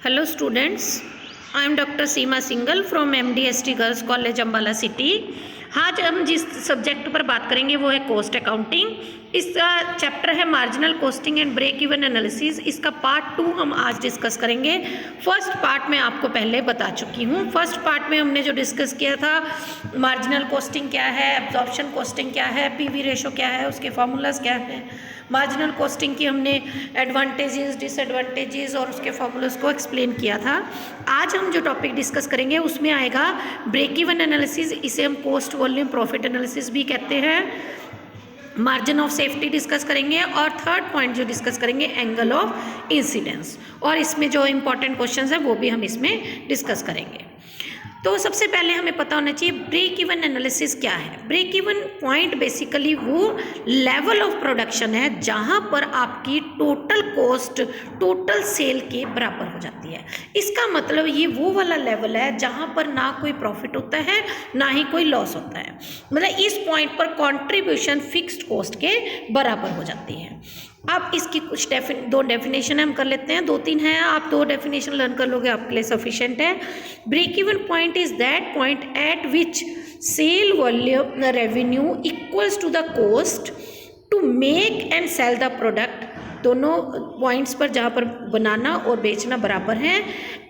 Hello students, I am Dr. Seema Singhal from MDST Girls College Ambala city. आज हम जिस subject पर बात करेंगे वो है कॉस्ट अकाउंटिंग। इसका चैप्टर है marginal costing and break even analysis. इसका पार्ट 2 हम आज डिस्कस करेंगे। फर्स्ट पार्ट में आपको पहले बता चुकी हूँ। फर्स्ट पार्ट में हमने जो डिस्कस किया था मार्जिनल कॉस्टिंग क्या है, एब्जॉर्प्शन कॉस्टिंग क्या है, पीवी रेशो क्या है, उसके फार्मूलाज क्या है, मार्जिनल कॉस्टिंग की हमने एडवांटेजेस डिसएडवांटेजेस और उसके फार्मूलाज को एक्सप्लेन किया था। आज हम जो टॉपिक डिस्कस करेंगे उसमें आएगा ब्रेक इवन एनालिसिस। इसे हम कॉस्ट वॉल्यूम प्रॉफिट एनालिसिस भी कहते हैं। मार्जिन ऑफ सेफ्टी डिस्कस करेंगे और थर्ड पॉइंट जो डिस्कस करेंगे एंगल ऑफ इंसिडेंस, और इसमें जो इंपॉर्टेंट क्वेश्चंस है वो भी हम इसमें डिस्कस करेंगे। तो सबसे पहले हमें पता होना चाहिए ब्रेक इवन एनालिसिस क्या है। ब्रेक इवन पॉइंट बेसिकली वो लेवल ऑफ प्रोडक्शन है जहां पर आपकी टोटल कॉस्ट टोटल सेल के बराबर हो जाती है। इसका मतलब ये वो वाला लेवल है जहां पर ना कोई प्रॉफिट होता है ना ही कोई लॉस होता है। मतलब इस पॉइंट पर कंट्रीब्यूशन फिक्स्ड कॉस्ट के बराबर हो जाती है। अब इसकी कुछ दो डेफिनेशन हम कर लेते हैं, 2-3 हैं, आप 2 डेफिनेशन लर्न कर लोगे आपके लिए सफिशिएंट है। Break even point is that point at which sale volume revenue equals to the cost to make and sell the product. दोनों पॉइंट्स पर जहाँ पर बनाना और बेचना बराबर हैं,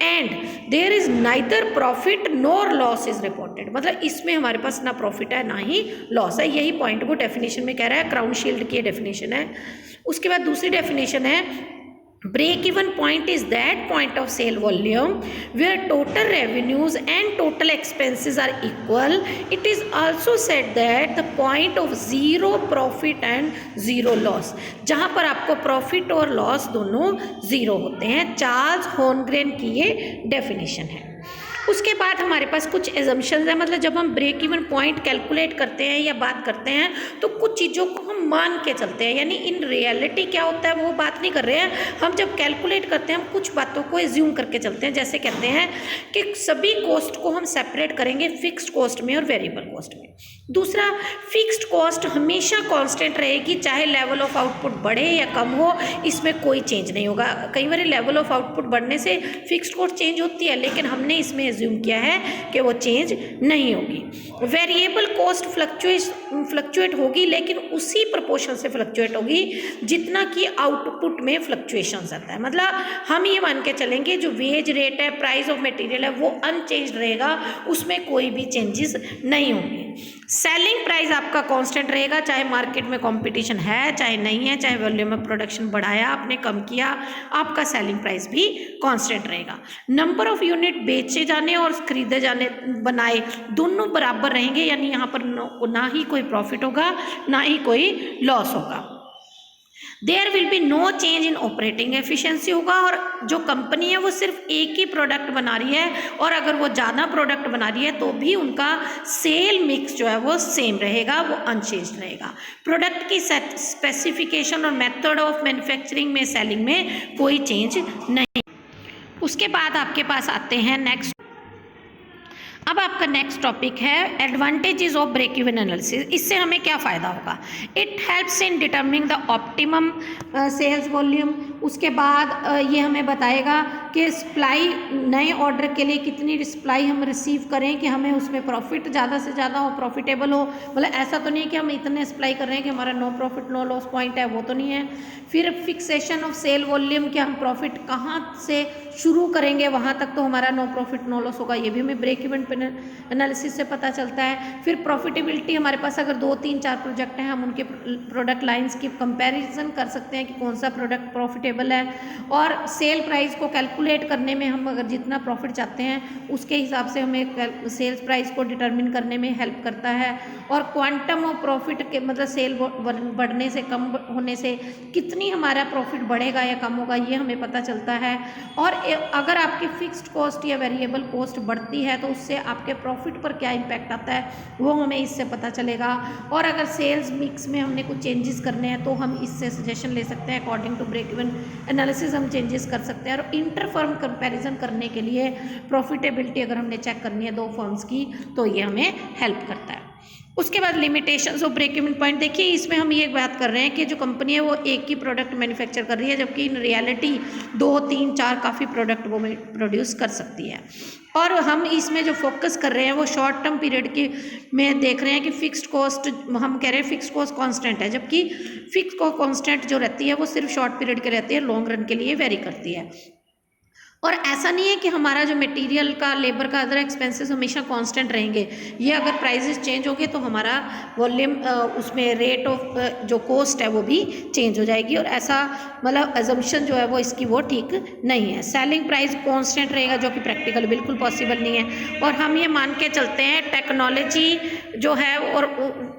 and there is neither profit nor loss is reported. मतलब इसमें हमारे पास ना प्रॉफिट है ना ही लॉस है। यही पॉइंट वो डेफिनेशन में कह रहा है। क्राउन शील्ड की डेफिनेशन है। उसके बाद दूसरी डेफिनेशन है break even point is that point of sale volume where total revenues and total expenses are equal. It is also said that the point of zero profit and zero loss, जहाँ पर आपको profit और loss दोनों zero होते हैं। Charles होर्नग्रेन की ये definition है। उसके बाद हमारे पास कुछ एजम्पशंस है। मतलब जब हम ब्रेक इवन पॉइंट कैलकुलेट करते हैं या बात करते हैं तो कुछ चीज़ों को हम मान के चलते हैं, यानी इन रियलिटी क्या होता है वो बात नहीं कर रहे हैं। हम जब कैलकुलेट करते हैं हम कुछ बातों को एज्यूम करके चलते हैं। जैसे कहते हैं कि सभी कॉस्ट को हम सेपरेट करेंगे फिक्स्ड कॉस्ट में और वेरिएबल कॉस्ट में। दूसरा, फिक्स्ड कॉस्ट हमेशा कांस्टेंट रहेगी, चाहे लेवल ऑफ आउटपुट बढ़े या कम हो, इसमें कोई चेंज नहीं होगा। कई बार लेवल ऑफ आउटपुट बढ़ने से फिक्स्ड कॉस्ट चेंज होती है, लेकिन हमने इसमें एज्यूम किया है कि वो चेंज नहीं होगी। वेरिएबल कॉस्ट फ्लक्चुएट होगी, लेकिन उसी प्रोपोर्शन से फ्लक्चुएट होगी जितना कि आउटपुट में फ्लक्चुएशंस आता है। मतलब हम ये मान के चलेंगे जो वेज रेट है, प्राइस ऑफ मटेरियल है, वो अनचेंज्ड रहेगा, उसमें कोई भी चेंजेस नहीं होंगे। सेलिंग प्राइस आपका कांस्टेंट रहेगा, चाहे मार्केट में कंपटीशन है चाहे नहीं है, चाहे वॉल्यूम ऑफ प्रोडक्शन बढ़ाया आपने कम किया, आपका सेलिंग प्राइस भी कांस्टेंट रहेगा। नंबर ऑफ यूनिट बेचे जाने और खरीदे जाने बनाए दोनों बराबर रहेंगे, यानी यहाँ पर ना ही कोई प्रॉफिट होगा ना ही कोई लॉस होगा। There will be no change in operating efficiency होगा, और जो कंपनी है वो सिर्फ एक ही प्रोडक्ट बना रही है, और अगर वो ज़्यादा प्रोडक्ट बना रही है तो भी उनका सेल मिक्स जो है वो सेम रहेगा, वो अनचेंज्ड रहेगा। प्रोडक्ट की स्पेसिफिकेशन और मेथड ऑफ मैन्युफैक्चरिंग में, सेलिंग में कोई चेंज नहीं। उसके बाद आपके पास आते हैं नेक्स्ट। अब आपका नेक्स्ट टॉपिक है advantages of break even analysis. इससे हमें क्या फ़ायदा होगा? It helps in determining the optimum sales volume. उसके बाद ये हमें बताएगा कि सप्लाई, नए ऑर्डर के लिए कितनी सप्लाई हम रिसीव करें कि हमें उसमें प्रॉफिट ज़्यादा से ज़्यादा हो, प्रॉफिटेबल हो। मतलब ऐसा तो नहीं है कि हम इतने सप्लाई कर रहे हैं कि हमारा no profit no loss point है, वो तो नहीं है। फिर फिक्सेशन ऑफ सेल वॉल्यूम, कि हम प्रॉफिट कहाँ से शुरू करेंगे वहाँ तक तो हमारा नो प्रॉफिट नो लॉस होगा, ये भी हमें ब्रेक इवन एनालिसिस से पता चलता है। फिर प्रॉफिटेबिलिटी, हमारे पास अगर 2-3-4 प्रोजेक्ट हैं, हम उनके प्रोडक्ट लाइंस की कंपैरिजन कर सकते हैं कि कौन सा प्रोडक्ट प्रॉफिटेबल है, और सेल प्राइस को कैलकुलेट करने में हम अगर जितना प्रॉफिट चाहते हैं उसके हिसाब से हमें सेल्स प्राइस को डिटरमिन करने में हेल्प करता है। और क्वांटम ऑफ प्रॉफिट के मतलब सेल बढ़ने से, कम होने से कितनी हमारा प्रॉफिट बढ़ेगा या कम होगा, ये हमें पता चलता है। और अगर आपकी फिक्स्ड कॉस्ट या वेरिएबल कॉस्ट बढ़ती है तो उससे आपके प्रॉफिट पर क्या इम्पैक्ट आता है वो हमें इससे पता चलेगा। और अगर सेल्स मिक्स में हमने कुछ चेंजेस करने हैं तो हम इससे सजेशन ले सकते हैं। According to break even analysis हम चेंजेस कर सकते हैं। और इंटर फर्म कंपैरिजन करने के लिए प्रॉफिटेबिलिटी अगर हमने चेक करनी है 2 फर्म्स की तो ये हमें हेल्प करता है। उसके बाद limitations of break even point, देखिए इसमें हम ये बात कर रहे हैं कि जो कंपनी है वो एक ही प्रोडक्ट मैन्युफैक्चर कर रही है, जबकि इन रियलिटी 2 3 4 काफ़ी प्रोडक्ट वो प्रोड्यूस कर सकती है। और हम इसमें जो फोकस कर रहे हैं वो शॉर्ट टर्म पीरियड की में देख रहे हैं कि फिक्स्ड कॉस्ट, हम कह रहे हैं फिक्स्ड कॉस्ट कांस्टेंट है, जबकि फिक्स्ड कॉस्ट कांस्टेंट जो रहती है वो सिर्फ शॉर्ट पीरियड के रहती है, लॉन्ग रन के लिए वेरी करती है। और ऐसा नहीं है कि हमारा जो मटेरियल का, लेबर का, अदर एक्सपेंसेस हमेशा कांस्टेंट रहेंगे। ये अगर प्राइसेस चेंज होंगे तो हमारा वॉल्यूम, उसमें रेट ऑफ जो कॉस्ट है वो भी चेंज हो जाएगी, और ऐसा मतलब एजम्पशन जो है वो इसकी वो ठीक नहीं है। सेलिंग प्राइस कांस्टेंट रहेगा, जो कि प्रैक्टिकल बिल्कुल पॉसिबल नहीं है। और हम ये मान के चलते हैं टेक्नोलॉजी जो है और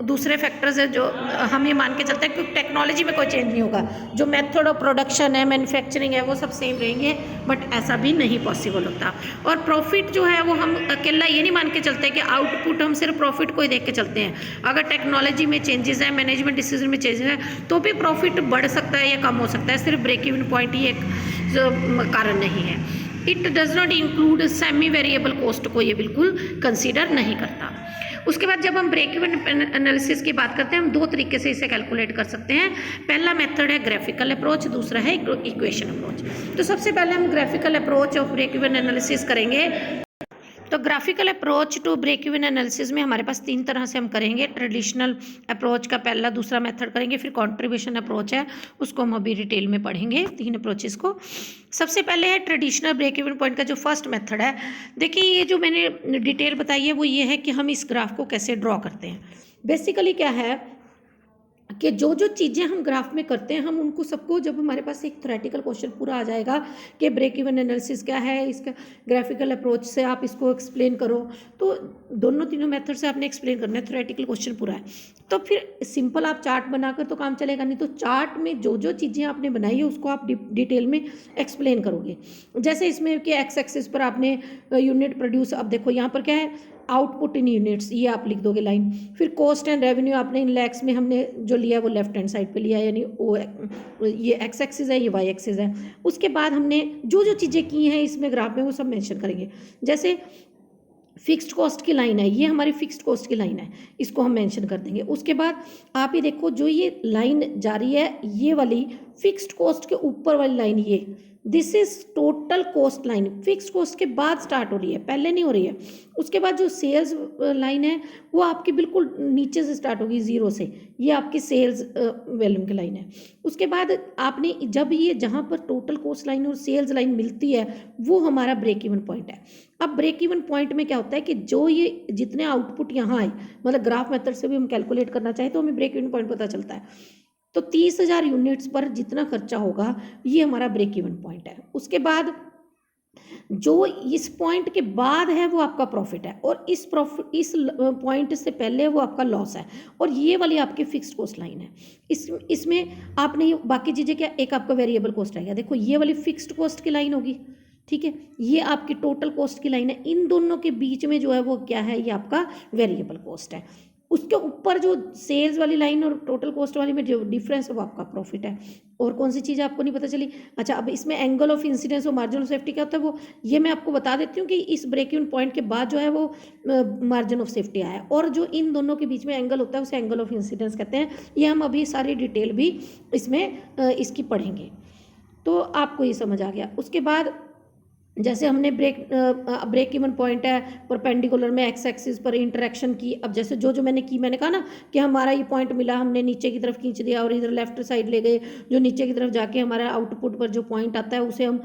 दूसरे फैक्टर्स है, जो हम ये मान के चलते हैं कि टेक्नोलॉजी में कोई चेंज नहीं होगा, जो मेथड ऑफ प्रोडक्शन है, मैन्युफैक्चरिंग है, वो सब सेम रहेंगे, बट ऐसा भी नहीं पॉसिबल होता। और प्रॉफिट जो है वो हम अकेला ये नहीं मान के चलते कि आउटपुट, हम सिर्फ प्रॉफिट को ही देख के चलते हैं। अगर टेक्नोलॉजी में चेंजेस है, मैनेजमेंट डिसीजन में चेंजेस है, तो भी प्रॉफिट बढ़ सकता है या कम हो सकता है। सिर्फ ब्रेक इवन पॉइंट ही एक कारण नहीं है। It does not include semi variable cost को, ये बिल्कुल कंसीडर नहीं करता। उसके बाद जब हम ब्रेक इवन एनालिसिस की बात करते हैं, हम 2 तरीके से इसे कैलकुलेट कर सकते हैं। पहला मेथड है ग्राफिकल अप्रोच, दूसरा है इक्वेशन अप्रोच। तो सबसे पहले हम graphical approach of break even analysis करेंगे। तो graphical approach to break even analysis में हमारे पास 3 तरह से हम करेंगे। ट्रेडिशनल अप्रोच का पहला दूसरा मेथड करेंगे, फिर कंट्रीब्यूशन अप्रोच है, उसको हम अभी डिटेल में पढ़ेंगे 3 अप्रोचेस को। सबसे पहले है ट्रेडिशनल ब्रेक इवन पॉइंट का जो फर्स्ट मेथड है। देखिए ये जो मैंने डिटेल बताई है वो ये है कि हम इस ग्राफ को कैसे ड्रॉ करते हैं। बेसिकली क्या है कि जो जो चीज़ें हम ग्राफ में करते हैं, हम उनको सबको, जब हमारे पास एक थ्योरेटिकल क्वेश्चन पूरा आ जाएगा कि ब्रेक इवन एनालिसिस क्या है, इसका ग्राफिकल अप्रोच से आप इसको एक्सप्लेन करो, तो दोनों तीनों मेथड से आपने एक्सप्लेन करना है, थ्योरेटिकल क्वेश्चन पूरा है। तो फिर सिंपल आप चार्ट बनाकर तो काम चलेगा नहीं, तो चार्ट में जो जो चीज़ें आपने बनाई है उसको आप डिटेल में एक्सप्लेन करोगे। जैसे इसमें कि एक्स एक्सिस पर आपने यूनिट प्रोड्यूस, अब देखो यहाँ पर क्या है, आउटपुट इन यूनिट्स, ये आप लिख दोगे लाइन। फिर कॉस्ट एंड रेवेन्यू आपने इन लैक्स में हमने जो लिया है वो लेफ्ट हैंड साइड पे लिया है, यानी वो ये एक्स एक्सिस है, ये वाई एक्सिस है। उसके बाद हमने जो जो चीज़ें की हैं इसमें ग्राफ में वो सब मेंशन करेंगे। जैसे फिक्स्ड कॉस्ट की लाइन है, ये हमारी फिक्स्ड कॉस्ट की लाइन है, इसको हम मेंशन कर देंगे। उसके बाद आप ये देखो जो ये लाइन जा रही है, ये वाली फिक्स्ड कॉस्ट के ऊपर वाली लाइन, ये this is total cost line, fixed cost के बाद स्टार्ट हो रही है, पहले नहीं हो रही है। उसके बाद जो सेल्स लाइन है वो आपकी बिल्कुल नीचे से स्टार्ट होगी, 0 से, ये आपकी सेल्स वॉल्यूम की लाइन है। उसके बाद आपने जब ये जहाँ पर टोटल कॉस्ट लाइन और सेल्स लाइन मिलती है वो हमारा ब्रेक इवन पॉइंट है। अब ब्रेक इवन पॉइंट में क्या होता है कि जो ये जितने आउटपुट यहाँ आए, मतलब ग्राफ मेथड से भी हम कैलकुलेट करना चाहें तो हमें ब्रेक इवन पॉइंट पता चलता है। तो 30,000 यूनिट्स पर जितना खर्चा होगा ये हमारा ब्रेक इवन पॉइंट है। उसके बाद जो इस पॉइंट के बाद है वो आपका प्रॉफिट है, और इस पॉइंट से पहले वो आपका लॉस है, और ये वाली आपकी फिक्स्ड कॉस्ट लाइन है। इसमें आपने बाकी चीज़ें क्या, एक आपका वेरिएबल कॉस्ट आएगा, देखो ये वाली फिक्स्ड कॉस्ट की लाइन होगी, ठीक है, ये आपकी टोटल कॉस्ट की लाइन है। इन दोनों के बीच में जो है वो क्या है, ये आपका वेरिएबल कॉस्ट है। उसके ऊपर जो सेल्स वाली लाइन और टोटल कॉस्ट वाली में जो डिफरेंस है वो आपका प्रॉफिट है। और कौन सी चीज़ आपको नहीं पता चली? अच्छा, अब इसमें एंगल ऑफ इंसिडेंस और मार्जिन ऑफ सेफ्टी क्या होता है, वो ये मैं आपको बता देती हूँ कि इस ब्रेक इवन पॉइंट के बाद जो है वो मार्जिन ऑफ सेफ्टी आया है, और जो इन दोनों के बीच में एंगल होता है उसे एंगल ऑफ इंसिडेंस कहते हैं। ये हम अभी सारी डिटेल भी इसमें इसकी पढ़ेंगे, तो आपको ये समझ आ गया। उसके बाद जैसे हमने ब्रेक इवन पॉइंट है, परपेंडिकुलर में एक्स एक्सिस पर इंटरेक्शन की। अब जैसे जो जो मैंने कहा ना कि हमारा ये पॉइंट मिला, हमने नीचे की तरफ खींच दिया और इधर लेफ्ट साइड ले गए, जो नीचे की तरफ जाके हमारा आउटपुट पर जो पॉइंट आता है उसे हम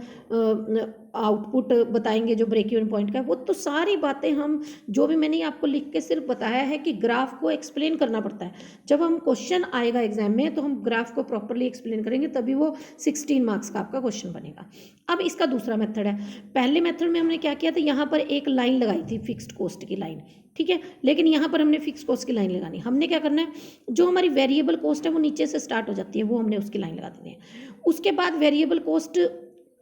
आउटपुट बताएंगे जो ब्रेक इवन पॉइंट का है। वो तो सारी बातें हम जो भी मैंने आपको लिख के सिर्फ बताया है कि ग्राफ को एक्सप्लेन करना पड़ता है। जब हम क्वेश्चन आएगा एग्जाम में तो हम ग्राफ को प्रॉपरली एक्सप्लेन करेंगे, तभी वो 16 मार्क्स का आपका क्वेश्चन बनेगा। अब इसका दूसरा मेथड है। पहले मेथड में हमने क्या किया था, यहाँ पर एक लाइन लगाई थी फिक्स्ड कॉस्ट की लाइन, ठीक है, लेकिन यहाँ पर हमने फिक्स्ड कॉस्ट की लाइन लगानी। हमने क्या करना है, जो हमारी वेरिएबल कॉस्ट है वो नीचे से स्टार्ट हो जाती है, वो हमने उसकी लाइन लगा देनी है। उसके बाद वेरिएबल कॉस्ट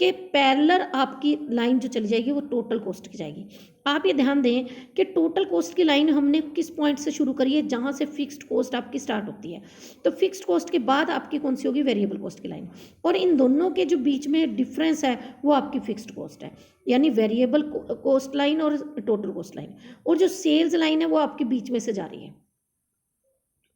के पैरेलल आपकी लाइन जो चली जाएगी वो टोटल कॉस्ट की जाएगी। आप ये ध्यान दें कि टोटल कॉस्ट की लाइन हमने किस पॉइंट से शुरू करी है, जहाँ से फिक्स्ड कॉस्ट आपकी स्टार्ट होती है। तो फिक्स्ड कॉस्ट के बाद आपकी कौन सी होगी, वेरिएबल कॉस्ट की लाइन, और इन दोनों के जो बीच में डिफरेंस है वो आपकी फिक्स्ड कॉस्ट है, यानी वेरिएबल कॉस्ट लाइन और टोटल कॉस्ट लाइन। और जो सेल्स लाइन है वो आपके बीच में से जा रही है,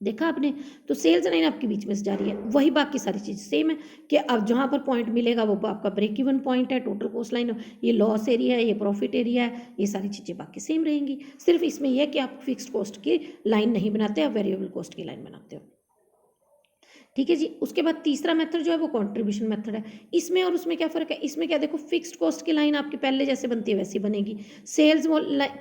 देखा आपने। तो सेल्स लाइन आपके बीच में से जा रही है, वही बाकी सारी चीज़ सेम है कि अब जहाँ पर पॉइंट मिलेगा वो आपका ब्रेक इवन पॉइंट है, टोटल कॉस्ट लाइन, ये लॉस एरिया है, ये प्रॉफिट एरिया है, ये सारी चीज़ें बाकी सेम रहेंगी। सिर्फ इसमें यह है कि आप फिक्स्ड कॉस्ट की लाइन नहीं बनाते, आप वेरिएबल कॉस्ट की लाइन बनाते हो। ठीक है जी। उसके बाद तीसरा मेथड जो है वो कंट्रीब्यूशन मेथड है। इसमें और उसमें क्या फ़र्क है, इसमें क्या देखो, फिक्स्ड कॉस्ट की लाइन आपकी पहले जैसे बनती है वैसी बनेगी, सेल्स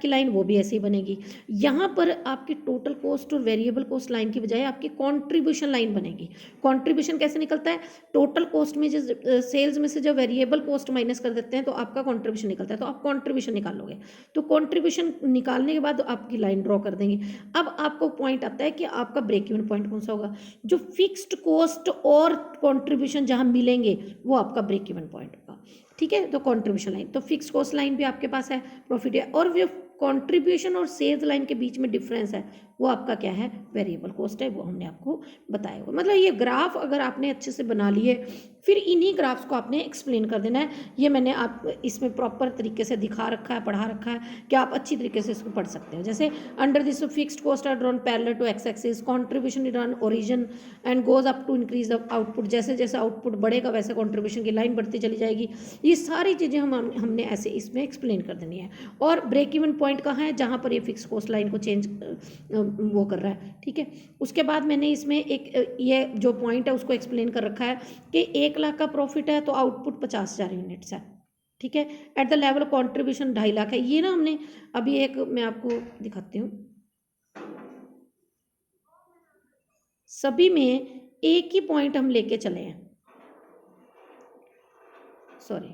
की लाइन वो भी ऐसे ही बनेगी। यहाँ पर आपकी टोटल कॉस्ट और वेरिएबल कॉस्ट लाइन की बजाय आपकी कंट्रीब्यूशन लाइन बनेगी। कंट्रीब्यूशन कैसे निकलता है, टोटल कॉस्ट में जो सेल्स में से जब वेरिएबल कॉस्ट माइनस कर देते हैं तो आपका कंट्रीब्यूशन निकलता है, तो आप कंट्रीब्यूशन निकालोगे, तो कंट्रीब्यूशन निकालने के बाद आपकी लाइन ड्रॉ कर देंगे। अब आपको पॉइंट आता है कि आपका ब्रेक इवन पॉइंट कौन सा होगा, जो फिक्स्ड कॉस्ट और कंट्रीब्यूशन जहां मिलेंगे वो आपका ब्रेक इवन पॉइंट होगा। ठीक है, तो कंट्रीब्यूशन लाइन, तो फिक्स कॉस्ट लाइन भी आपके पास है, प्रॉफिट है, और जो कंट्रीब्यूशन और सेल्स लाइन के बीच में डिफरेंस है वो आपका क्या है, वेरिएबल कॉस्ट है, वो हमने आपको बताया हुआ। मतलब ये ग्राफ अगर आपने अच्छे से बना लिए, फिर इन्हीं ग्राफ्स को आपने एक्सप्लेन कर देना है। ये मैंने आप इसमें प्रॉपर तरीके से दिखा रखा है, पढ़ा रखा है कि आप अच्छी तरीके से इसको पढ़ सकते हो। जैसे under this fixed cost are drawn parallel to X axis, contribution is drawn origin and goes up to increase the output, जैसे जैसे आउटपुट बढ़ेगा वैसे कंट्रीब्यूशन की लाइन बढ़ती चली जाएगी। ये सारी चीज़ें हमने ऐसे इसमें एक्सप्लेन कर देनी है। और ब्रेक इवन पॉइंट कहाँ है, जहाँ पर ये फिक्स कॉस्ट लाइन को चेंज वो कर रहा है। ठीक है, उसके बाद मैंने इसमें एक ये जो पॉइंट है उसको एक्सप्लेन कर रखा है कि 1 लाख का प्रॉफिट है तो आउटपुट 50,000 यूनिट्स है। ठीक है, at the level contribution 2.5 lakh है। ये ना हमने अभी एक मैं आपको दिखाती हूँ, सभी में एक ही पॉइंट हम लेके चले हैं, सॉरी,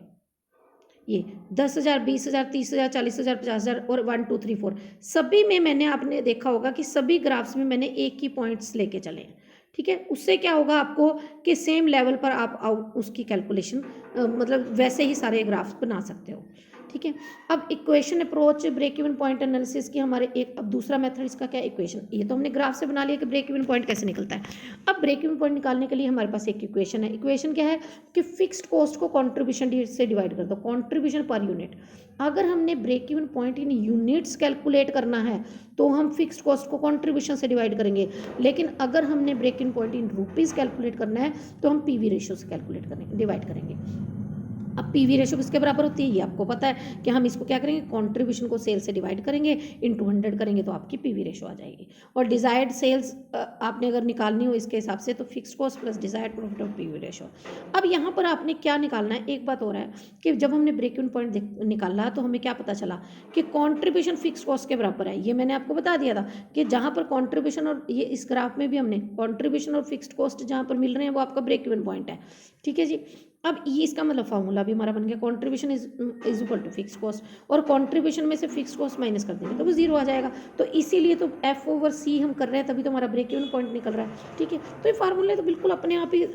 ये 10,000, 20,000, 30,000, 40,000, 50,000 और 1 2 3 4 सभी में मैंने आपने देखा होगा कि सभी ग्राफ्स में मैंने एक ही पॉइंट्स लेके चले हैं। ठीक है, उससे क्या होगा आपको कि सेम लेवल पर आप आउट उसकी कैलकुलेशन मतलब वैसे ही सारे ग्राफ्स बना सकते हो। ठीक है, अब equation approach break even point analysis की हमारे एक अब दूसरा मेथड इसका क्या, इक्वेशन। ये तो हमने ग्राफ से बना लिया कि ब्रेक इवन पॉइंट कैसे निकलता है। अब ब्रेक इवन पॉइंट निकालने के लिए हमारे पास एक इक्वेशन है। इक्वेशन क्या है कि फिक्स्ड कॉस्ट को कंट्रीब्यूशन से डिवाइड कर दो, कंट्रीब्यूशन पर यूनिट। अगर हमने break even point in units calculate करना है तो हम फिक्स्ड कॉस्ट को कंट्रीब्यूशन से डिवाइड करेंगे, लेकिन अगर हमने break even point in rupees calculate करना है तो हम पीवी रेशियो से कैलकुलेट करेंगे, डिवाइड करेंगे। अब पीवी रेशियो किसके बराबर होती है, ये आपको पता है कि हम इसको क्या करेंगे, कंट्रीब्यूशन को सेल से डिवाइड करेंगे, इनटू 100 करेंगे तो आपकी पीवी रेशियो आ जाएगी। और डिजायर्ड सेल्स आपने अगर निकालनी हो इसके हिसाब से तो fix cost plus desired profit और पीवी रेशियो। अब यहाँ पर आपने क्या निकालना है, एक बात हो रहा है कि जब हमने ब्रेक इवन पॉइंट निकाला तो हमें क्या पता चला कि कॉन्ट्रीब्यूशन फिक्स कॉस्ट के बराबर है। ये मैंने आपको बता दिया था कि जहाँ पर कॉन्ट्रीब्यूशन, और ये इस ग्राफ में भी हमने कॉन्ट्रीब्यूशन और फिक्स्ड कॉस्ट जहाँ पर मिल रहे हैं वो आपका ब्रेक इवन पॉइंट है। ठीक है जी, अब ये इसका मतलब फार्मूला भी हमारा बन गया, contribution is equal to fix cost, और कंट्रीब्यूशन में से फिक्स कॉस्ट माइनस कर देंगे तो वो जीरो आ जाएगा। तो इसीलिए तो F/C हम कर रहे हैं, तभी तो हमारा ब्रेक इवन पॉइंट निकल रहा है। ठीक है, तो ये फार्मूले तो बिल्कुल अपने आप ही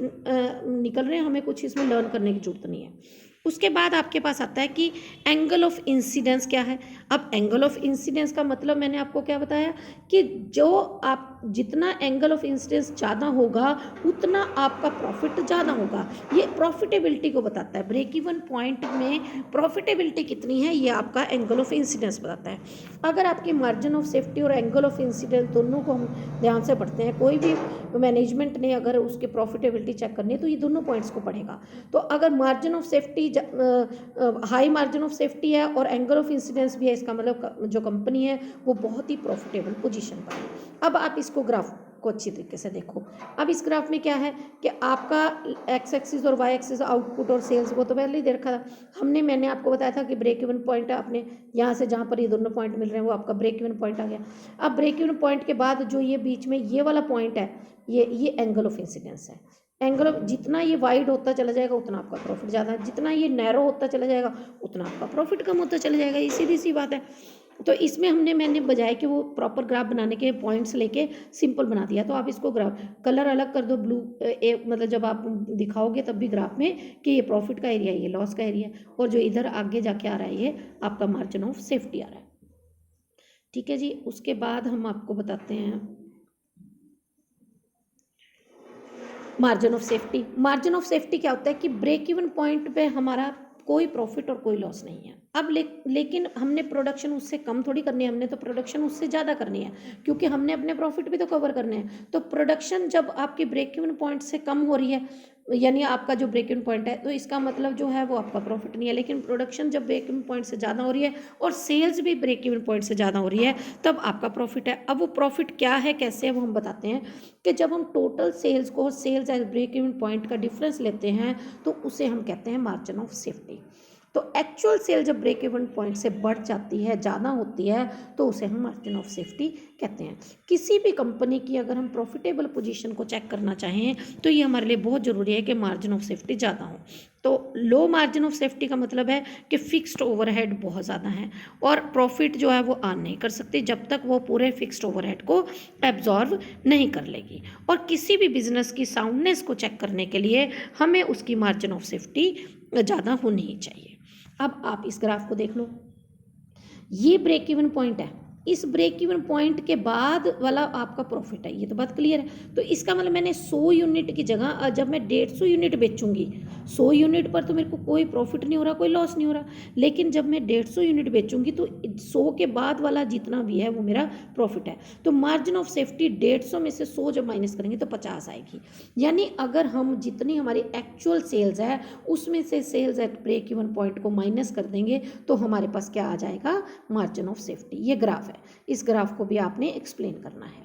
निकल रहे हैं, हमें कुछ इसमें लर्न करने की जरूरत नहीं है। उसके बाद आपके पास आता है कि एंगल ऑफ इंसिडेंस क्या है। अब एंगल ऑफ इंसिडेंस का मतलब मैंने आपको क्या बताया कि जो आप जितना एंगल ऑफ इंसिडेंस ज़्यादा होगा उतना आपका प्रॉफिट ज़्यादा होगा। ये प्रॉफिटेबिलिटी को बताता है, ब्रेक इवन पॉइंट में प्रॉफिटेबिलिटी कितनी है ये आपका एंगल ऑफ इंसिडेंस बताता है। अगर आपकी मार्जिन ऑफ सेफ्टी और एंगल ऑफ इंसिडेंस दोनों को हम ध्यान से पढ़ते हैं, कोई भी मैनेजमेंट ने अगर उसके प्रॉफिटेबिलिटी चेक करनी है तो ये दोनों पॉइंट्स को पढ़ेगा। तो अगर margin of safety high margin of safety है और एंगल ऑफ इंसिडेंस भी है, इसका मतलब जो कंपनी है वो बहुत ही प्रॉफिटेबल पोजीशन पर है। अब आप इसको ग्राफ को अच्छी तरीके से देखो। अब इस ग्राफ में क्या है कि आपका एक्स एक्सिस और वाई एक्सिस आउटपुट और सेल्स को तो पहले ही दे रखा था हमने, मैंने आपको बताया था कि ब्रेक इवन पॉइंट आपने यहाँ से जहाँ पर ये दोनों पॉइंट मिल रहे हैं वो आपका ब्रेक इवन पॉइंट आ गया। अब ब्रेक इवन पॉइंट के बाद जो ये बीच में ये वाला पॉइंट है ये एंगल ऑफ इंसिडेंस है। एंगल ऑफ जितना ये वाइड होता चला जाएगा उतना आपका प्रॉफिट ज़्यादा है, जितना ये नैरो होता चला जाएगा उतना आपका प्रॉफिट कम होता चला जाएगा। ये सीधी सी बात है। तो इसमें मैंने बजाय कि वो प्रॉपर ग्राफ बनाने के पॉइंट्स लेके सिंपल बना दिया। तो आप इसको ग्राफ कलर अलग कर दो, ब्लू मतलब जब आप दिखाओगे तब भी ग्राफ में कि ये प्रॉफिट का एरिया, ये लॉस का एरिया, और जो इधर आगे जाके आ रहा है ये आपका मार्जिन ऑफ सेफ्टी आ रहा है। ठीक है जी, उसके बाद हम आपको बताते हैं margin of safety. Margin of safety क्या होता है कि ब्रेक इवन पॉइंट पे हमारा कोई प्रॉफिट और कोई लॉस नहीं है। अब लेकिन हमने प्रोडक्शन उससे कम थोड़ी करनी है, हमने तो प्रोडक्शन उससे ज़्यादा करनी है, क्योंकि हमने अपने प्रॉफिट भी तो कवर करने हैं। तो प्रोडक्शन जब आपकी ब्रेक इवन पॉइंट से कम हो रही है, यानी आपका जो ब्रेक इवन पॉइंट है, तो इसका मतलब जो है वो आपका प्रॉफिट नहीं है। लेकिन प्रोडक्शन जब ब्रेक इवन पॉइंट से ज़्यादा हो रही है और सेल्स भी ब्रेक इवन पॉइंट से ज़्यादा हो रही है, तब आपका प्रॉफिट है। अब वो प्रॉफिट क्या है, कैसे है, वो हम बताते हैं कि जब हम टोटल सेल्स को sales as break even point का डिफरेंस लेते हैं तो उसे हम कहते हैं मार्जिन ऑफ सेफ्टी। तो एक्चुअल सेल जब ब्रेक इवन पॉइंट से बढ़ जाती है, ज़्यादा होती है, तो उसे हम मार्जिन ऑफ सेफ्टी कहते हैं। किसी भी कंपनी की अगर हम प्रॉफिटेबल पोजीशन को चेक करना चाहें तो ये हमारे लिए बहुत ज़रूरी है कि मार्जिन ऑफ सेफ्टी ज़्यादा हो। तो लो मार्जिन ऑफ सेफ्टी का मतलब है कि फिक्स्ड ओवरहेड बहुत ज़्यादा है और प्रॉफिट जो है वो अर्न नहीं कर सकती जब तक वो पूरे फिक्स्ड ओवरहेड को एब्जॉर्व नहीं कर लेगी। और किसी भी बिजनेस की साउंडनेस को चेक करने के लिए हमें उसकी मार्जिन ऑफ सेफ्टी ज़्यादा होनी ही चाहिए। अब आप इस ग्राफ को देख लो, ये ब्रेक इवन पॉइंट है, इस ब्रेक इवन पॉइंट के बाद वाला आपका प्रॉफिट है, ये तो बात क्लियर है। तो इसका मतलब मैंने 100 यूनिट की जगह जब मैं 150 यूनिट बेचूंगी, 100 यूनिट पर तो मेरे को कोई प्रॉफिट नहीं हो रहा, कोई लॉस नहीं हो रहा। लेकिन जब मैं 150 यूनिट बेचूंगी तो 100 के बाद वाला जितना भी है वो मेरा प्रॉफिट है। तो मार्जिन ऑफ सेफ्टी 150 में से 100 जब माइनस करेंगे तो 50 आएगी। यानी अगर हम जितनी हमारी एक्चुअल सेल्स है उसमें से sales at break even point को माइनस कर देंगे तो हमारे पास क्या आ जाएगा, मार्जिन ऑफ सेफ्टी। ये ग्राफ है, इस ग्राफ को भी आपने एक्सप्लेन करना है,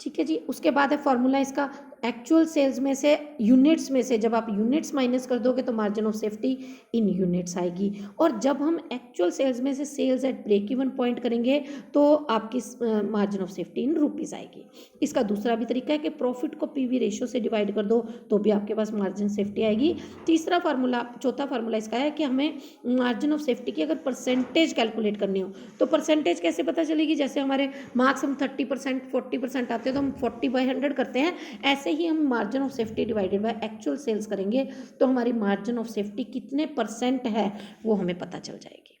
ठीक है जी। उसके बाद है फॉर्मूला इसका, एक्चुअल सेल्स में से यूनिट्स में से जब आप यूनिट्स माइनस कर दोगे तो margin of safety in units आएगी। और जब हम एक्चुअल सेल्स में से sales at break even point करेंगे तो आपकी margin of safety in rupees आएगी। इसका दूसरा भी तरीका है कि प्रॉफिट को पीवी रेशियो से डिवाइड कर दो तो भी आपके पास मार्जिन सेफ्टी आएगी। तीसरा फार्मूला, चौथा फार्मूला इसका है कि हमें मार्जिन ऑफ सेफ्टी की अगर परसेंटेज कैलकुलेट करनी हो तो परसेंटेज कैसे पता चलेगी। जैसे हमारे मार्क्स हम 30% 40% आते हैं तो हम 40/100 करते हैं, ऐसे ही हम margin of safety divided by actual sales करेंगे तो हमारी मार्जिन ऑफ सेफ्टी कितने परसेंट है वो हमें पता चल जाएगी,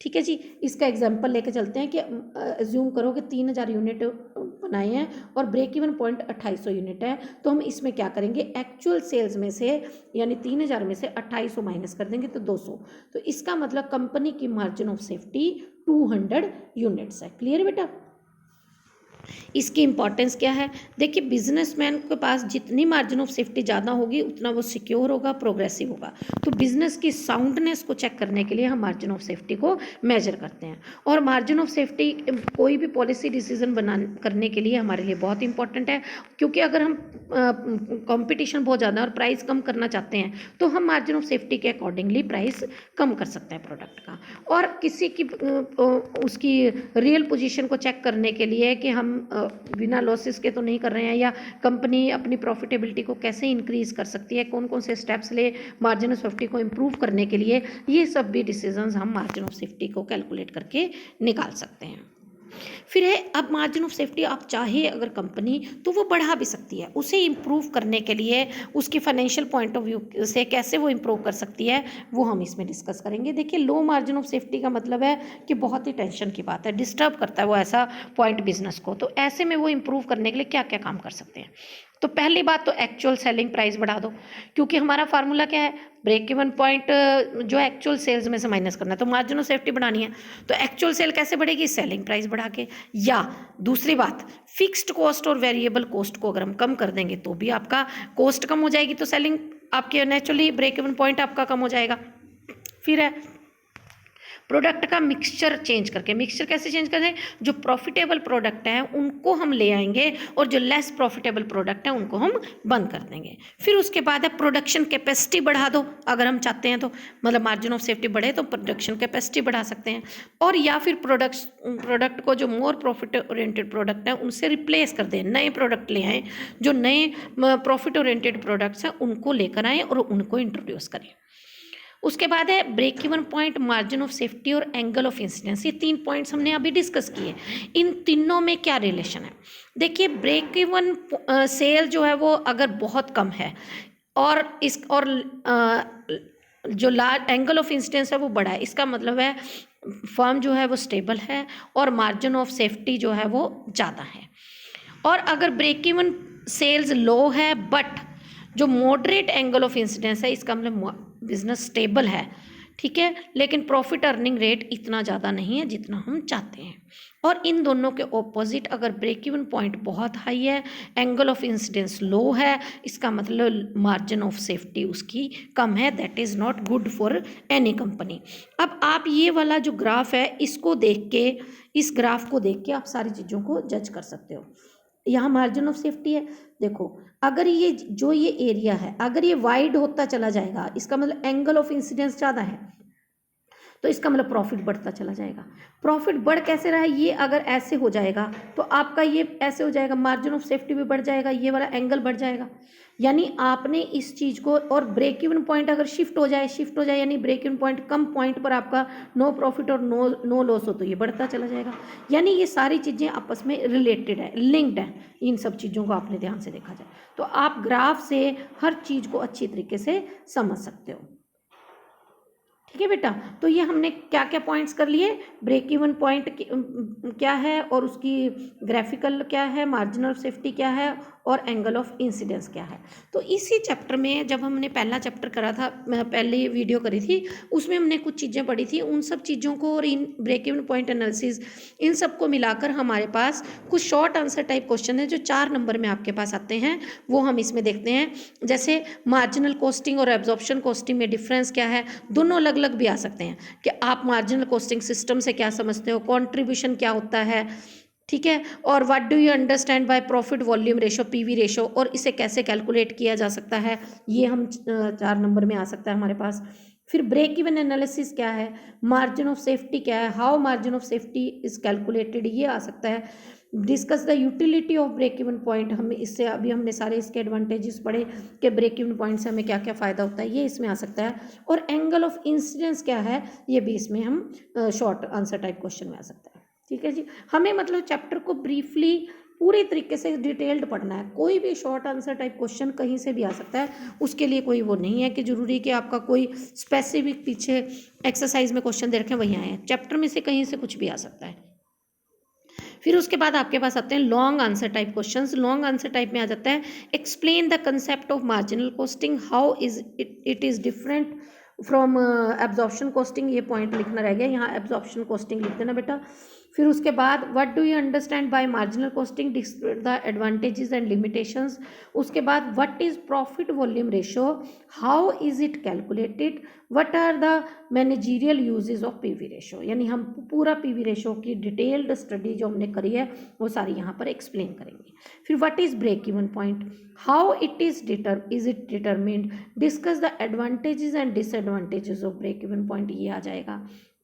ठीक है जी। इसका एग्जांपल लेके चलते हैं कि अज्यूम करो कि 3000 यूनिट बनाए हैं और ब्रेक इवन पॉइंट 2800 यूनिट है। तो हम इसमें क्या करेंगे, एक्चुअल सेल्स में से यानी 3000 में से 2800 माइनस कर देंगे तो 200। तो इसका मतलब कंपनी की मार्जिन ऑफ सेफ्टी 200 यूनिट्स है। क्लियर बेटा। इसकी इंपॉर्टेंस क्या है, देखिए बिजनेसमैन के पास जितनी मार्जिन ऑफ सेफ्टी ज़्यादा होगी उतना वो सिक्योर होगा, प्रोग्रेसिव होगा। तो बिजनेस की साउंडनेस को चेक करने के लिए हम मार्जिन ऑफ सेफ्टी को मेजर करते हैं। और मार्जिन ऑफ सेफ्टी कोई भी पॉलिसी डिसीजन करने के लिए हमारे लिए बहुत इंपॉर्टेंट है, क्योंकि अगर हम कंपटीशन बहुत ज़्यादा और प्राइस कम करना चाहते हैं तो हम मार्जिन ऑफ सेफ्टी के अकॉर्डिंगली प्राइस कम कर सकते हैं प्रोडक्ट का। और किसी की उसकी रियल पोजीशन को चेक करने के लिए कि हम बिना लॉसेस के तो नहीं कर रहे हैं, या कंपनी अपनी प्रॉफिटेबिलिटी को कैसे इंक्रीज कर सकती है, कौन कौन से स्टेप्स ले मार्जिन ऑफ सेफ्टी को इम्प्रूव करने के लिए, ये सब भी डिसीजंस हम मार्जिन ऑफ सेफ्टी को कैलकुलेट करके निकाल सकते हैं। फिर है अब मार्जिन ऑफ सेफ्टी आप चाहे अगर कंपनी तो वो बढ़ा भी सकती है, उसे इम्प्रूव करने के लिए उसकी फाइनेंशियल पॉइंट ऑफ व्यू से कैसे वो इम्प्रूव कर सकती है वो हम इसमें डिस्कस करेंगे। देखिए लो मार्जिन ऑफ सेफ्टी का मतलब है कि बहुत ही टेंशन की बात है, डिस्टर्ब करता है वो ऐसा पॉइंट बिजनेस को। तो ऐसे में वो इम्प्रूव करने के लिए क्या क्या काम कर सकते हैं। तो पहली बात तो एक्चुअल सेलिंग प्राइस बढ़ा दो, क्योंकि हमारा फार्मूला क्या है, ब्रेक इवन पॉइंट जो एक्चुअल सेल्स में से माइनस करना है, तो मार्जिन ऑफ सेफ्टी बढ़ानी है। तो एक्चुअल सेल कैसे बढ़ेगी, सेलिंग प्राइस बढ़ा के। या दूसरी बात, फिक्स्ड कॉस्ट और वेरिएबल कॉस्ट को अगर हम कम कर देंगे तो भी आपका कॉस्ट कम हो जाएगी, तो सेलिंग आपके नेचुरली ब्रेक इवन पॉइंट आपका कम हो जाएगा। फिर है प्रोडक्ट का मिक्सचर चेंज करके। मिक्सचर कैसे चेंज करें, जो प्रॉफिटेबल प्रोडक्ट हैं उनको हम ले आएंगे और जो लेस प्रॉफिटेबल प्रोडक्ट हैं उनको हम बंद कर देंगे। फिर उसके बाद है प्रोडक्शन कैपेसिटी बढ़ा दो, अगर हम चाहते हैं तो, मतलब मार्जिन ऑफ सेफ्टी बढ़े तो प्रोडक्शन कैपेसिटी बढ़ा सकते हैं। और या फिर प्रोडक्ट को जो मोर प्रॉफिट ओरिएंटेड प्रोडक्ट हैं उनसे रिप्लेस कर दें, नए प्रोडक्ट ले आएँ, जो नए प्रॉफिट ओरिएंटेड प्रोडक्ट्स हैं उनको लेकर आएँ और उनको इंट्रोड्यूस करें। उसके बाद है break even point, margin of safety और एंगल ऑफ इंसिडेंस। ये 3 पॉइंट्स हमने अभी डिस्कस किए। इन तीनों में क्या रिलेशन है, देखिए ब्रेक इवन सेल जो है वो अगर बहुत कम है और जो लार्ज एंगल ऑफ इंसिडेंस है वो बड़ा है, इसका मतलब है फर्म जो है वो स्टेबल है और मार्जिन ऑफ सेफ्टी जो है वो ज़्यादा है। और अगर ब्रेक इवन सेल्स लो है बट जो मॉडरेट एंगल ऑफ इंसिडेंस है, इसका मतलब बिजनेस स्टेबल है ठीक है, लेकिन प्रॉफिट अर्निंग रेट इतना ज़्यादा नहीं है जितना हम चाहते हैं। और इन दोनों के ऑपोजिट अगर ब्रेक इवन पॉइंट बहुत हाई है, एंगल ऑफ इंसिडेंस लो है, इसका मतलब मार्जिन ऑफ सेफ्टी उसकी कम है, that is not good for any company. अब आप ये वाला जो ग्राफ है इसको देख के, इस ग्राफ को देख के आप सारी चीज़ों को जज कर सकते हो। यहाँ मार्जिन ऑफ सेफ्टी है, देखो अगर ये जो ये एरिया है अगर ये वाइड होता चला जाएगा, इसका मतलब एंगल ऑफ इंसिडेंस ज़्यादा है, तो इसका मतलब प्रॉफिट बढ़ता चला जाएगा। प्रॉफिट बढ़ कैसे रहा है, ये अगर ऐसे हो जाएगा तो आपका ये ऐसे हो जाएगा, मार्जिन ऑफ सेफ्टी भी बढ़ जाएगा, ये वाला एंगल बढ़ जाएगा। यानी आपने इस चीज़ को, और ब्रेक इवन पॉइंट अगर शिफ्ट हो जाए यानी ब्रेक इवन पॉइंट कम पॉइंट पर आपका नो प्रॉफिट और नो लॉस हो तो ये बढ़ता चला जाएगा। यानी ये सारी चीज़ें आपस में रिलेटेड है, लिंक्ड है। इन सब चीज़ों को आपने ध्यान से देखा जाए तो आप ग्राफ से हर चीज़ को अच्छी तरीके से समझ सकते हो। ठीक है बेटा, तो ये हमने क्या क्या पॉइंट्स कर लिए, ब्रेक इवन पॉइंट क्या है और उसकी ग्राफिकल क्या है, मार्जिनल सेफ्टी क्या है और एंगल ऑफ इंसिडेंस क्या है। तो इसी चैप्टर में जब हमने पहला चैप्टर करा था, पहले वीडियो करी थी, उसमें हमने कुछ चीज़ें पढ़ी थी, उन सब चीज़ों को और इन ब्रेक इवन पॉइंट एनालिसिस इन सब को मिलाकर हमारे पास कुछ शॉर्ट आंसर टाइप क्वेश्चन है जो 4 नंबर में आपके पास आते हैं, वो हम इसमें देखते हैं। जैसे मार्जिनल कॉस्टिंग और एब्जॉर्प्शन कॉस्टिंग में डिफरेंस क्या है, दोनों अलग अलग भी आ सकते हैं कि आप मार्जिनल कॉस्टिंग सिस्टम से क्या समझते हो, कंट्रीब्यूशन क्या होता है, ठीक है, और what do you understand by profit volume ratio, PV ratio, और इसे कैसे कैलकुलेट किया जा सकता है, ये हम 4 नंबर में आ सकता है हमारे पास। फिर ब्रेक इवन एनालिसिस क्या है, मार्जिन ऑफ सेफ्टी क्या है, how margin of safety is calculated, ये आ सकता है। Discuss the utility of break even point, हम इससे अभी हमने सारे इसके एडवांटेजेस पढ़े कि ब्रेक इवन पॉइंट से हमें क्या क्या फ़ायदा होता है, ये इसमें आ सकता है। और एंगल ऑफ इंसिडेंस क्या है, ये भी इसमें हम शॉर्ट आंसर टाइप क्वेश्चन में आ सकता है। ठीक है जी, हमें मतलब चैप्टर को ब्रीफली पूरी तरीके से डिटेल्ड पढ़ना है, कोई भी शॉर्ट आंसर टाइप क्वेश्चन कहीं से भी आ सकता है, उसके लिए कोई वो नहीं है कि जरूरी कि आपका कोई स्पेसिफिक पीछे एक्सरसाइज में क्वेश्चन दे रखे वहीं आए हैं, चैप्टर में से कहीं से कुछ भी आ सकता है। फिर उसके बाद आपके पास आते हैं long answer type questions. Long answer type में आ जाता है explain the concept of marginal costing, how is it is different from absorption costing, ये पॉइंट लिखना रह गया, यहाँ एब्जॉर्प्शन कॉस्टिंग लिख देना बेटा। फिर उसके बाद what do you understand by marginal costing, the advantages and limitations. उसके बाद what is profit volume ratio, how is it calculated, what are the managerial uses of PV ratio. यानी हम पूरा पीवी रेशो की डिटेल्ड स्टडी जो हमने करी है वो सारी यहाँ पर एक्सप्लेन करेंगे। फिर what is break even point, how it is it determined, discuss the advantages and disadvantages of break even point, ये आ जाएगा।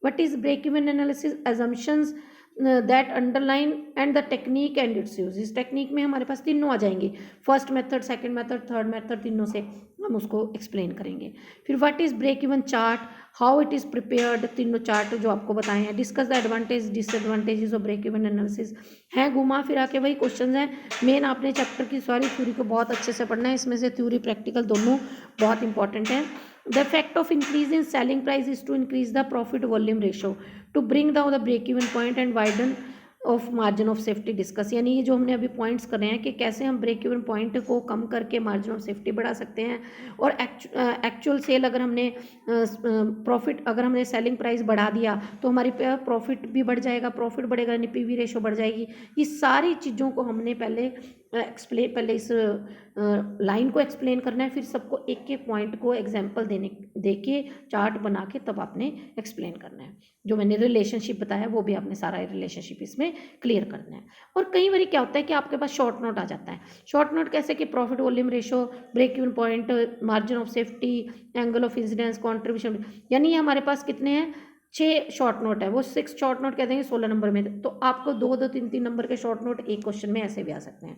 What is break even analysis, assumptions that underline and the technique and its use. इस technique में हमारे पास तीनों आ जाएंगे, first method, second method, third method, तीनों से हम उसको एक्सप्लेन करेंगे। फिर what is break even chart, how it is prepared, तीनों चार्ट जो आपको बताए हैं। Discuss the advantage disadvantages of break even analysis, हैं घुमा फिरा के वही क्वेश्चन हैं। मेन आपने चैप्टर की सारी थ्योरी को बहुत अच्छे से पढ़ना है, इसमें से थ्योरी प्रैक्टिकल दोनों बहुत इंपॉर्टेंट है। The effect of increase in selling price is to increase the profit volume ratio to bring down the break even point and widen of margin of safety discuss. यानी ये जो हमने अभी points कर रहे हैं कि कैसे हम ब्रेक इवन पॉइंट को कम करके मार्जिन ऑफ सेफ्टी बढ़ा सकते हैं, और एक्चुअल सेल अगर हमने प्रॉफिट, अगर हमने सेलिंग प्राइस बढ़ा दिया तो हमारी प्रॉफिट भी बढ़ जाएगा, प्रॉफिट बढ़ेगा यानी पीवी रेशो बढ़ जाएगी। ये सारी चीज़ों को हमने पहले पहले इस लाइन को एक्सप्लेन करना है, फिर सबको एक एक पॉइंट को एग्जाम्पल दे के चार्ट बना के तब आपने एक्सप्लेन करना है। जो मैंने रिलेशनशिप बताया वो भी आपने सारा रिलेशनशिप इसमें क्लियर करना है। और कई बार क्या होता है कि आपके पास शॉर्ट नोट आ जाता है। शॉर्ट नोट कैसे कि profit volume ratio, break even point, margin of safety, angle of incidence, contribution, यानी ये हमारे पास कितने हैं, 6 शॉर्ट नोट है, वो 6 शॉर्ट नोट कह देंगे 16 नंबर में। तो आपको 2-2, 3-3 नंबर के शॉर्ट नोट एक क्वेश्चन में ऐसे भी आ सकते हैं।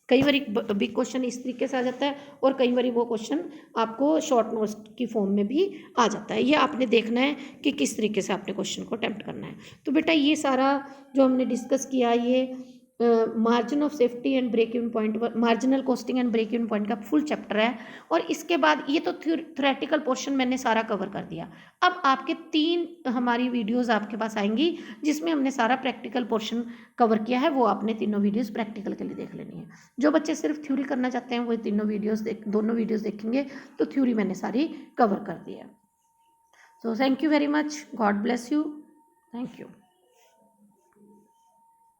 कई बार एक बिग क्वेश्चन इस तरीके से आ जाता है और कई बार वो क्वेश्चन आपको शॉर्ट नोट की फॉर्म में भी आ जाता है। ये आपने देखना है कि किस तरीके से आपने क्वेश्चन को अटेम्प्ट करना है। तो बेटा ये सारा जो हमने डिस्कस किया, ये margin of safety and break even point, marginal costing and break even point का फुल चैप्टर है। और इसके बाद ये तो थ्योरेटिकल पोर्शन मैंने सारा कवर कर दिया। अब आपके 3 हमारी वीडियोस आपके पास आएंगी जिसमें हमने सारा प्रैक्टिकल पोर्शन कवर किया है, वो आपने तीनों वीडियोस प्रैक्टिकल के लिए देख लेनी है। जो बच्चे सिर्फ थ्योरी करना चाहते हैं वो दोनों वीडियोस देखेंगे, तो थ्योरी मैंने सारी कवर कर दी है। So thank you very much. God bless you. Thank you.